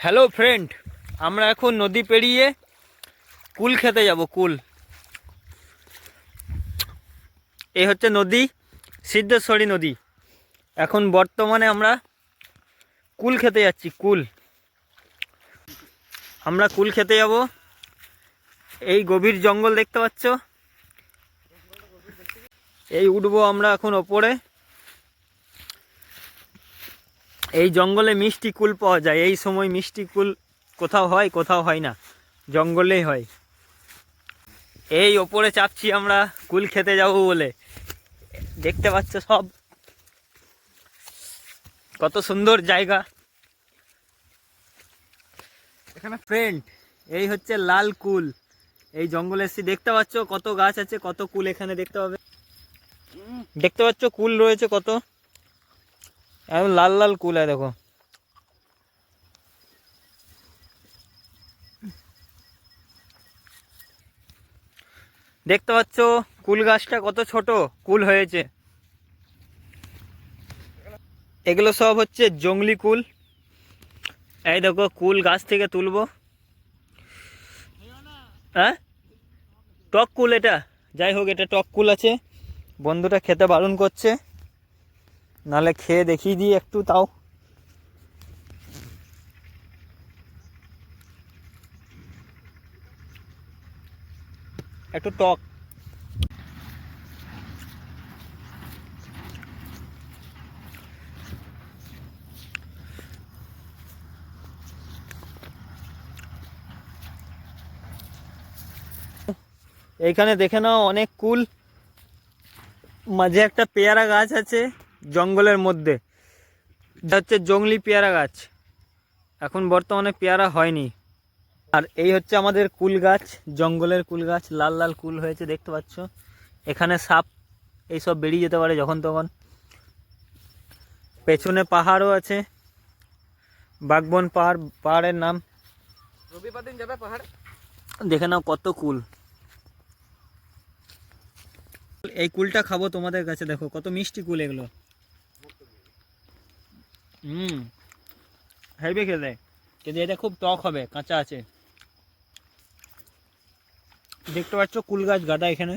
Hello friend, আমরা এখন নদী পেরিয়ে কুল খেতে যাব। কুল, এই হচ্ছে নদী, সিদ্ধেশ্বরী নদী। এখন বর্তমানে আমরা কুল খেতে যাচ্ছি। আমরা কুল খেতে যাব। এই গভীর জঙ্গল দেখতে পাচ্ছ, এই উঠবো আমরা এখন ওপরে। এই জঙ্গলে মিষ্টি কুল পাওয়া যায়। এই সময় মিষ্টি কুল কোথাও হয়, কোথাও হয় না, জঙ্গলেই হয়। এই ওপরে চাপছি আমরা কুল খেতে যাব বলে। দেখতে পাচ্ছ সব কত সুন্দর জায়গা এখানে ফ্রেন্ড। এই হচ্ছে লাল কুল। এই জঙ্গলে এসে দেখতে পাচ্ছ কত গাছ আছে, কত কুল এখানে দেখতে পাবে। দেখতে পাচ্ছ কুল রয়েছে কত, একদম লাল লাল কুল। है দেখো, দেখতে পাচ্ছ কুল গাছটা কত ছোট কুল হয়েছে। এগুলো সব হচ্ছে জংলি কুল। এই দেখো কুল গাছ থেকে তুলবো। হ্যাঁ, টক কুল এটা। যাই হোক, এটা টক কুল আছে। বন্ধুটা খেতে বারণ করছে, নালে খেয়ে দেখিয়ে দিই একটু তাও। একটু টক। এইখানে দেখে নাও অনেক কুল। মাঝে একটা পেয়ারা গাছ আছে জঙ্গলের মধ্যে, এটা হচ্ছে জংলি পেয়ারা গাছ। এখন বর্তমানে পেয়ারা হয়নি। আর এই হচ্ছে আমাদের কুল গাছ, জঙ্গলের কুল গাছ। লাল লাল কুল হয়েছে দেখতে পাচ্ছ। এখানে সাপ এইসব বেরিয়ে যেতে পারে যখন তখন। পেছনে পাহাড়ও আছে, বাগবন পাহাড়। পাহাড়ের নাম রবিবার দিন যাবে পাহাড়। দেখে নাও কত কুল। এই কুলটা খাবো তোমাদের কাছে, দেখো কত মিষ্টি কুল এগুলো। হেভি খেতে, কিন্তু এটা খুব টক হবে, কাঁচা আছে। দেখতে পাচ্ছ কুল গাছ গাদা এখানে।